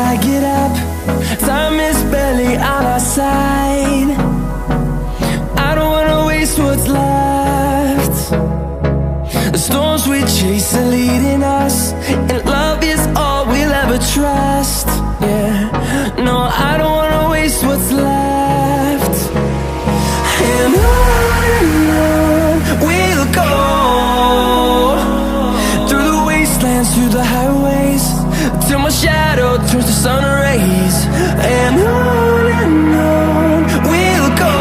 I get up, time is barely on our side. I don't wanna waste what's left. The storms we chase are leading us, and love is all we'll ever trust. Yeah, no, I don't wanna waste what's left. And on we'll go, through the wastelands, through the highways, till my shadow turns to sun rays. And on we'll go,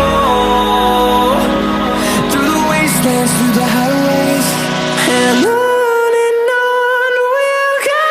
through the wastelands, through the highways, and on we'll go.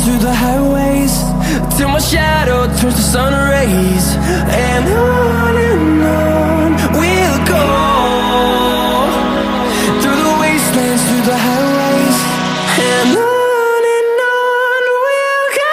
Through the highways, till my shadow turns to sun rays. And on we'll go, through the wastelands, through the highways, and on we'll go.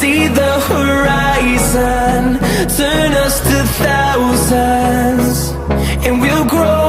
See the horizon turn us to thousands, and we'll grow